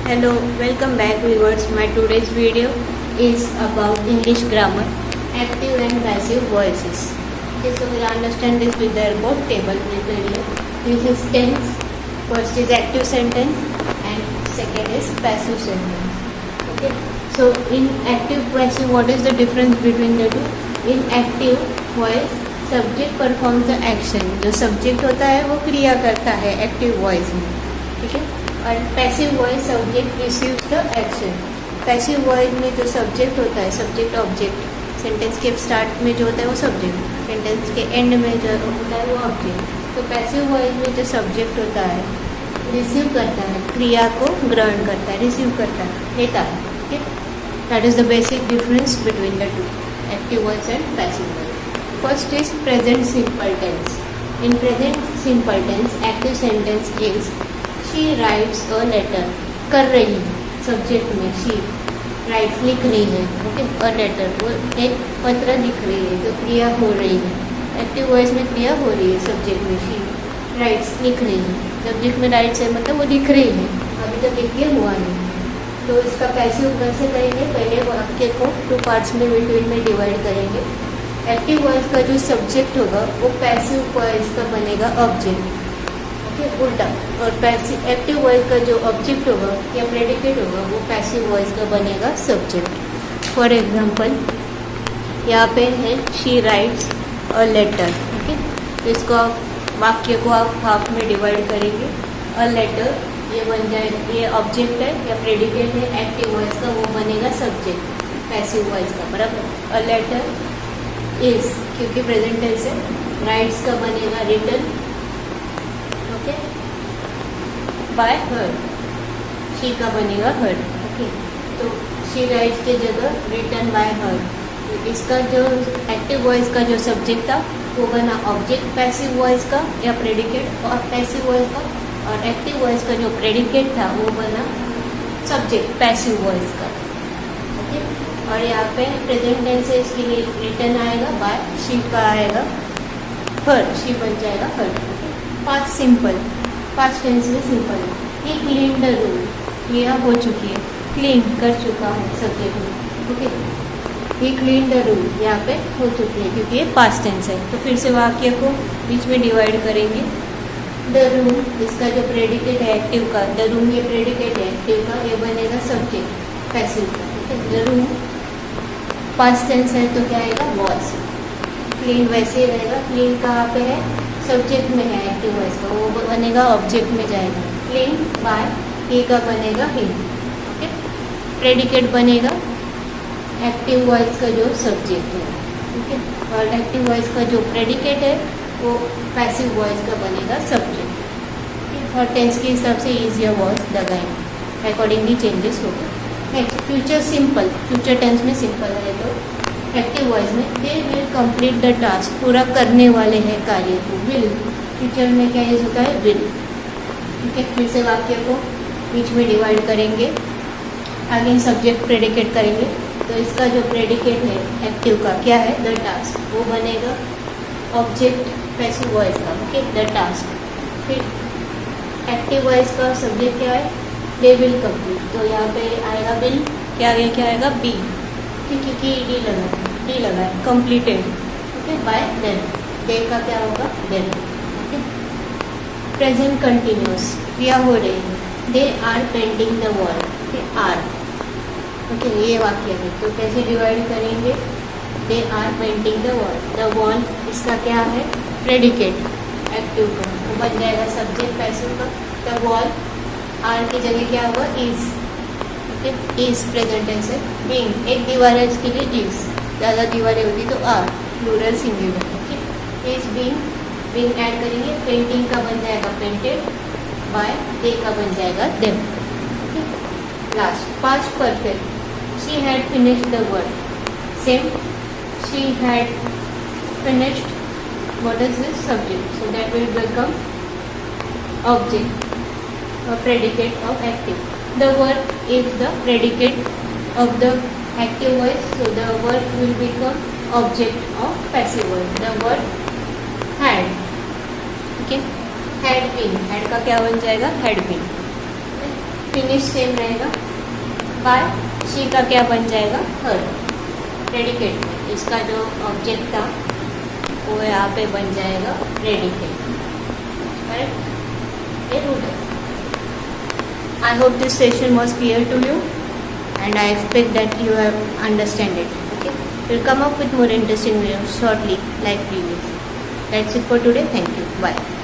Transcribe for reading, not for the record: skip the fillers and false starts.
Hello, welcome back viewers. My today's video is about English grammar, active and passive voices. Okay, so we'll understand this with the above table prepared. This is tense. First is active sentence and second is passive sentence. Okay, so in active passive, what is the difference between the two? In active voice, subject performs the action. जो subject होता है वो क्रिया करता है active voice में. ठीक है. और passive voice subject receives the action. Passive voice में जो सब्जेक्ट होता है, सब्जेक्ट ऑब्जेक्ट, सेंटेंस के स्टार्ट में जो होता है वो सब्जेक्ट, सेंटेंस के एंड में जो होता है वो ऑब्जेक्ट. तो पैसिव वॉइस में जो सब्जेक्ट होता है रिसीव करता है, क्रिया को ग्रहण करता है, रिसीव करता है, लेता है. ठीक है. That is the basic difference between the two, active voice and passive voice. First is present simple tense. In present simple tense active sentence is she writes a letter. कर रही है सब्जेक्ट में, शी राइट्स लिख रही है. Okay, a letter वो एक पत्र लिख रही है, जो क्रिया हो रही है. एक्टिव वॉइस में क्रिया हो रही है, सब्जेक्ट में शी राइट्स लिख रही है. सब्जेक्ट में राइट्स है मतलब वो लिख रही है, अभी तक लिख के हुआ नहीं. तो इसका पैसिव कैसे करेंगे? पहले वाक्य को टू पार्ट्स में बिटवीन में डिवाइड करेंगे. एक्टिव वॉइस का जो सब्जेक्ट होगा वो पैसिव वॉइस का बनेगा ऑब्जेक्ट. उल्टा. और पैसिव एक्टिव वॉइस का जो ऑब्जेक्ट होगा या प्रेडिकेट होगा वो पैसिव वॉइस का बनेगा सब्जेक्ट. फॉर एग्जांपल यहाँ पे है she writes a letter. Okay, तो इसको आप वाक्य को आप हाफ में डिवाइड करेंगे. अ लेटर ये बन जाएगा, ये ऑब्जेक्ट है या प्रेडिकेट है एक्टिव वॉइस का, वो बनेगा सब्जेक्ट पैसिव वॉइस का. बराबर. अ लेटर इज, क्योंकि प्रेजेंट टेंस है, राइट्स का बनेगा रिटन बाय हर. शी का बनेगा हर. ओके, तो शी राइट्स की जगह रिटन बाय हर. इसका जो एक्टिव वॉइस का जो सब्जेक्ट था वो बना ऑब्जेक्ट पैसिव वॉइस का या प्रेडिकेट और पैसिव वॉइस का, और एक्टिव वॉइस का जो प्रेडिकेट था वो बना सब्जेक्ट पैसिव वॉइस का. ओके, और यहाँ पे प्रेजेंट टेंस है, इसके लिए रिटन आएगा बाय, शी का आएगा हर, शी बन जाएगा हर. पास्ट सिंपल, पास्ट टेंस में सिंपल है. ही क्लीन द रूम, क्रिया हो चुकी है, क्लीन कर चुका है सब्जेक्ट में. Okay, he clean the room यहाँ पे हो चुकी है क्योंकि ये पास्ट टेंस है. तो फिर से वाक्य को बीच में डिवाइड करेंगे. द रूम, इसका जो प्रेडिकेट है एक्टिव का, द रूम ये प्रेडिकेट है एक्टिव का, ये बनेगा सब्जेक्ट पैसिव का. द रूम पास्ट टेंस है तो क्या आएगा? वॉज. क्लीन वैसे ही रहेगा. क्लीन कहाँ पे है? सब्जेक्ट में है एक्टिव वॉइस का, वो बनेगा ऑब्जेक्ट में जाएगा. क्लीन बाय, ही का बनेगा ही. ओके, प्रेडिकेट बनेगा एक्टिव वॉइस का जो सब्जेक्ट है. ओके, और एक्टिव वॉइस का जो प्रेडिकेट है वो पैसिव वॉइस का बनेगा सब्जेक्ट. और टेंस के हिसाब से ईजियर वॉइस लगाएंगे, अकॉर्डिंगली चेंजेस होगा. Next future simple. Future tense में सिंपल है तो एक्टिव वॉइस में they will complete the task, पूरा करने वाले हैं कार्य को. विल, फ्यूचर में क्या यूज होता है? विल. ठीक है, फिर से वाक्य को बीच में डिवाइड करेंगे. आगे सब्जेक्ट प्रेडिकेट करेंगे. तो इसका जो प्रेडिकेट है एक्टिव का क्या है? द टास्क, वो बनेगा ऑब्जेक्ट पैसिव वॉइस का. Okay, the task. फिर एक्टिव वॉइस का सब्जेक्ट क्या है? दे विल कंप्लीट. तो यहाँ पे आएगा विल, क्या आगे क्या आएगा? बी, क्योंकि डी लगा है, completed. Okay, by then. They का क्या होगा? देन. ओके, प्रेजेंट कंटिन्यूस, क्रिया हो रही है. They are painting the wall. Are. Okay, ये वाक्य है तो कैसे डिवाइड करेंगे? They are painting the wall. The wall इसका क्या है? प्रेडिकेट एक्टिव का, वो बन जाएगा सब्जेक्ट पैसिव का. द वॉल, आर की जगह क्या होगा? इज. इज प्रेजेंट टेंस है. बीइंग, एक दीवार है, इसके लिए इज. ज़्यादा दीवारें होती तो are, plural singular. Okay, is being add करेंगे. पेंटिंग का बन जाएगा पेंटेड बाय, दे का बन जाएगा them. Okay, last past perfect. She had finished the work. Same, she had finished. What is this? Subject. So that will become object or predicate of active. The work is the predicate of the active voice, so the work will become object of passive voice. The work had. Okay, had been. Had का क्या बन जाएगा? Had been. Finish same रहेगा। Bye she का क्या बन जाएगा, हर। Predicate में इसका जो ऑब्जेक्ट था वो यहाँ पे बन जाएगा प्रेडिकेट, करेक्ट। ये रूल है। I hope this session was clear to you and I expect that you have understand it. Okay, we'll come up with more interesting videos shortly like previous. That's it for today. Thank you. Bye.